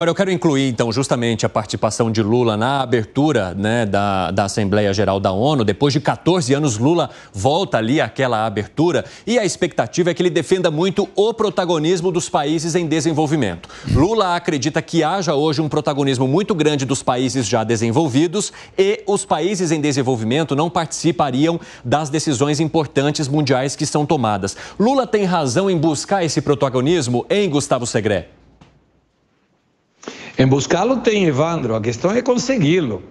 Agora eu quero incluir, então, justamente a participação de Lula na abertura, né, da Assembleia Geral da ONU. Depois de 14 anos, Lula volta ali àquela abertura e a expectativa é que ele defenda muito o protagonismo dos países em desenvolvimento. Lula acredita que haja hoje um protagonismo muito grande dos países já desenvolvidos e os países em desenvolvimento não participariam das decisões importantes mundiais que são tomadas. Lula tem razão em buscar esse protagonismo, hein, Gustavo Segré? Em buscá-lo tem, Evandro, a questão é consegui-lo.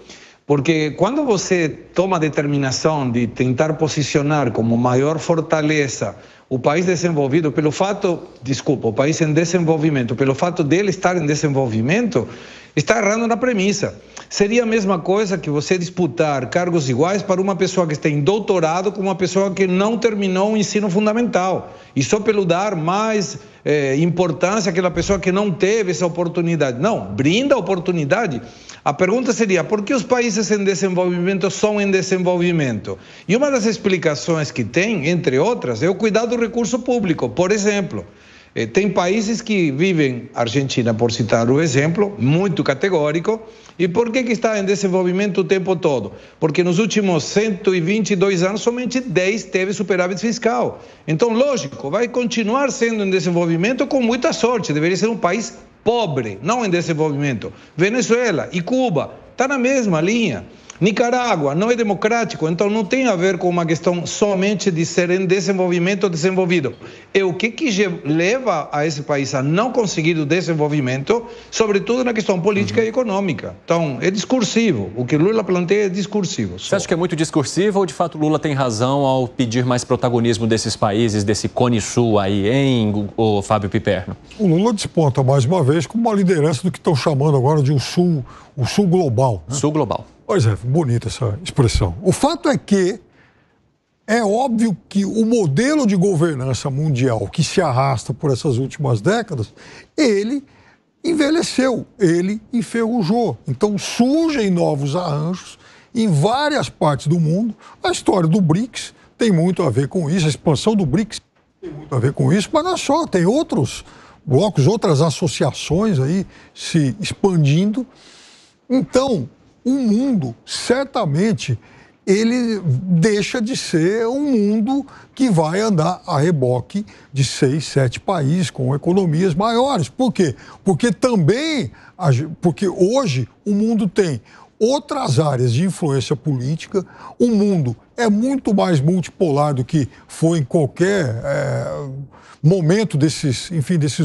Porque quando você toma a determinação de tentar posicionar como maior fortaleza o país desenvolvido, o país em desenvolvimento, pelo fato dele estar em desenvolvimento, está errando na premissa. Seria a mesma coisa que você disputar cargos iguais para uma pessoa que tem doutorado com uma pessoa que não terminou o ensino fundamental. E só pelo dar mais importância àquela pessoa que não teve essa oportunidade. Não, brinda a oportunidade. A pergunta seria, por que os países em desenvolvimento são em desenvolvimento? E uma das explicações que tem, entre outras, é o cuidado do recurso público. Por exemplo, tem países que vivem, Argentina, por citar o exemplo, muito categórico. E por que está em desenvolvimento o tempo todo? Porque nos últimos 122 anos, somente 10 teve superávit fiscal. Então, lógico, vai continuar sendo em desenvolvimento com muita sorte. Deveria ser um país pobre, não em desenvolvimento. Venezuela e Cuba estão na mesma linha. Nicarágua não é democrático, então não tem a ver com uma questão somente de ser em desenvolvimento ou desenvolvido. É o que leva a esse país a não conseguir o desenvolvimento, sobretudo na questão política e econômica. Então, é discursivo. O que Lula planteia é discursivo. Você acha que é muito discursivo ou, de fato, Lula tem razão ao pedir mais protagonismo desses países, desse Cone Sul aí, hein, o Fábio Piperno? O Lula desponta mais uma vez como uma liderança do que estão chamando agora de o Sul global. Né? Sul global. Pois é, bonita essa expressão. O fato é que é óbvio que o modelo de governança mundial que se arrasta por essas últimas décadas, ele envelheceu, ele enferrujou. Então surgem novos arranjos em várias partes do mundo. A história do BRICS tem muito a ver com isso, a expansão do BRICS tem muito a ver com isso, mas não é só, tem outros blocos, outras associações aí se expandindo. Então, o mundo, certamente, ele deixa de ser um mundo que vai andar a reboque de 6, 7 países com economias maiores. Por quê? Porque hoje o mundo tem outras áreas de influência política, o mundo é muito mais multipolar do que foi em qualquer momento desses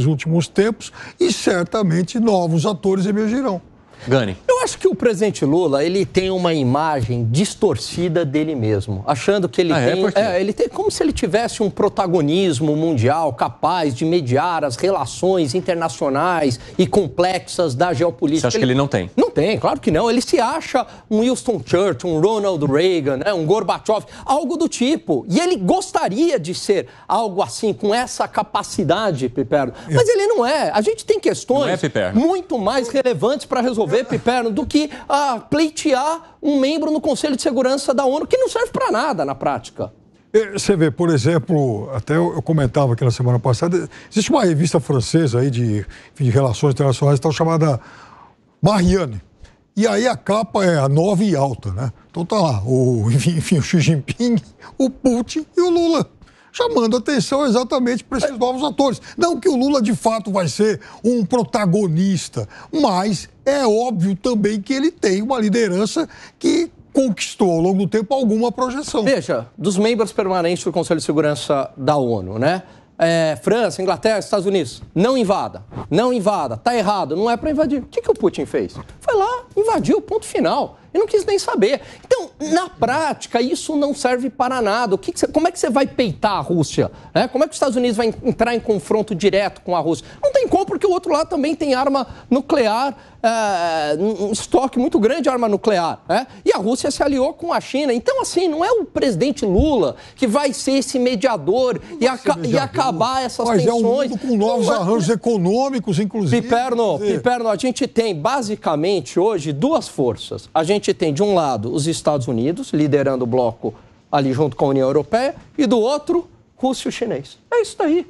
últimos tempos e certamente novos atores emergirão. Gani. Eu acho que o presidente Lula, ele tem uma imagem distorcida dele mesmo, achando que ele tem como se ele tivesse um protagonismo mundial capaz de mediar as relações internacionais e complexas da geopolítica. Você acha que ele não tem? Não tem, claro que não. Ele se acha um Winston Churchill, um Ronald Reagan, um Gorbachev, algo do tipo. E ele gostaria de ser algo assim, com essa capacidade, Piperno. Mas ele não é. A gente tem questões muito mais relevantes para resolver, Piperno, do que pleitear um membro no Conselho de Segurança da ONU, que não serve para nada na prática. Você vê, por exemplo, até eu comentava aqui na semana passada, existe uma revista francesa aí de relações internacionais tal, chamada Marianne. E aí a capa é a nova e alta, né? Então tá lá, o Xi Jinping, o Putin e o Lula, chamando atenção exatamente para esses novos atores. Não que o Lula, de fato, vai ser um protagonista, mas é óbvio também que ele tem uma liderança que conquistou ao longo do tempo alguma projeção. Veja, dos membros permanentes do Conselho de Segurança da ONU, né? França, Inglaterra, Estados Unidos, não invada, tá errado, não é para invadir. O que o Putin fez? Foi lá, invadiu, ponto final. E não quis nem saber. Então, na prática, isso não serve para nada. Como é que você vai peitar a Rússia? Como é que os Estados Unidos vai entrar em confronto direto com a Rússia? Não tem como, porque o outro lado também tem arma nuclear, um estoque muito grande de arma nuclear. E a Rússia se aliou com a China. Então, assim, não é o presidente Lula que vai ser esse mediador e acabar essas tensões. Mas é um mundo com novos arranjos econômicos, inclusive. Piperno, a gente tem basicamente hoje duas forças. A gente tem, de um lado, os Estados Unidos, liderando o bloco ali junto com a União Europeia, e do outro, Rússia e o chinês. É isso daí.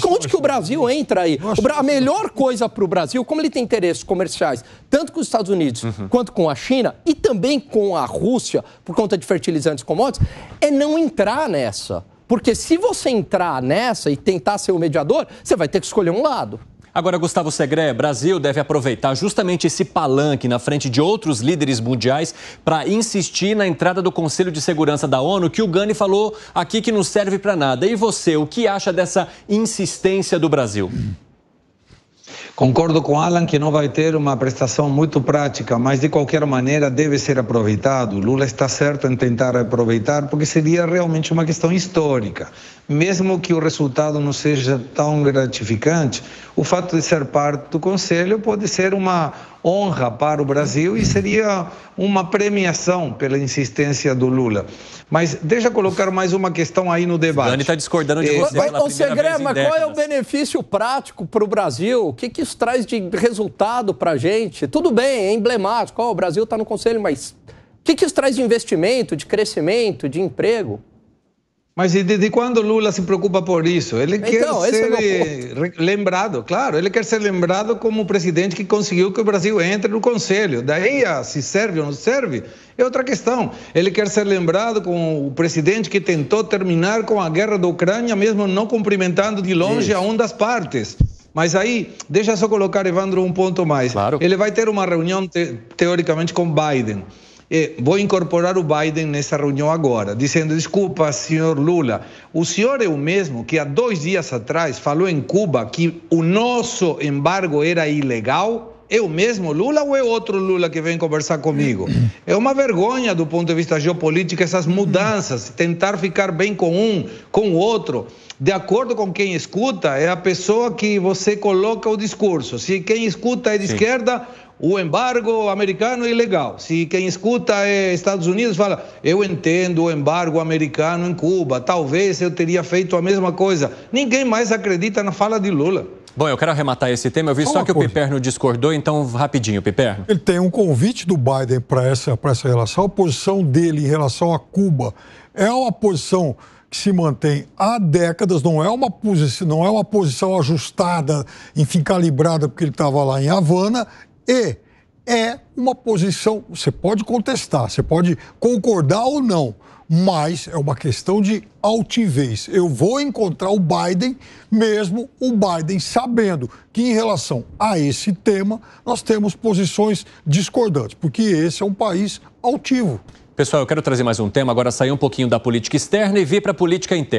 Onde que o Brasil entra aí? A melhor coisa para o Brasil, como ele tem interesses comerciais, tanto com os Estados Unidos quanto com a China e também com a Rússia, por conta de fertilizantes e commodities, é não entrar nessa. Porque se você entrar nessa e tentar ser o mediador, você vai ter que escolher um lado. Agora, Gustavo Segré, Brasil deve aproveitar justamente esse palanque na frente de outros líderes mundiais para insistir na entrada do Conselho de Segurança da ONU, que o Gani falou aqui que não serve para nada. E você, o que acha dessa insistência do Brasil? Concordo com Alan que não vai ter uma prestação muito prática, mas de qualquer maneira deve ser aproveitado. Lula está certo em tentar aproveitar, porque seria realmente uma questão histórica. Mesmo que o resultado não seja tão gratificante, o fato de ser parte do Conselho pode ser uma honra para o Brasil e seria uma premiação pela insistência do Lula. Mas deixa eu colocar mais uma questão aí no debate. O Dani está discordando de você pela primeira vez em mas décadas. qual é o benefício prático para o Brasil? O que isso traz de resultado para a gente? Tudo bem, é emblemático, o Brasil está no Conselho, mas o que isso traz de investimento, de crescimento, de emprego? Mas desde quando Lula se preocupa por isso? Ele quer ser lembrado, claro, ele quer ser lembrado como o presidente que conseguiu que o Brasil entre no Conselho. Daí, se serve ou não serve, é outra questão. Ele quer ser lembrado como o presidente que tentou terminar com a guerra da Ucrânia, mesmo não cumprimentando de longe a uma das partes. Mas aí, deixa eu só colocar, Evandro, um ponto mais. Claro. Ele vai ter uma reunião, teoricamente, com Biden. Vou incorporar o Biden nessa reunião agora, dizendo, desculpa, senhor Lula, o senhor é o mesmo que há 2 dias atrás falou em Cuba que o nosso embargo era ilegal? É o mesmo Lula ou é outro Lula que vem conversar comigo? É uma vergonha do ponto de vista geopolítico essas mudanças, tentar ficar bem com um, com o outro. De acordo com quem escuta, é a pessoa que você coloca o discurso. Se quem escuta é de esquerda, o embargo americano é ilegal. Se quem escuta é Estados Unidos, fala, eu entendo o embargo americano em Cuba, talvez eu teria feito a mesma coisa. Ninguém mais acredita na fala de Lula. Bom, eu quero arrematar esse tema. Eu vi só que o Piperno discordou, então rapidinho, Piperno. Ele tem um convite do Biden para essa relação. A posição dele em relação a Cuba é uma posição que se mantém há décadas, não é uma posição ajustada, enfim, calibrada, porque ele estava lá em Havana, e é uma posição, você pode contestar, você pode concordar ou não, mas é uma questão de altivez. Eu vou encontrar o Biden, mesmo o Biden sabendo que em relação a esse tema nós temos posições discordantes, porque esse é um país altivo. Pessoal, eu quero trazer mais um tema, agora sair um pouquinho da política externa e vir para a política interna.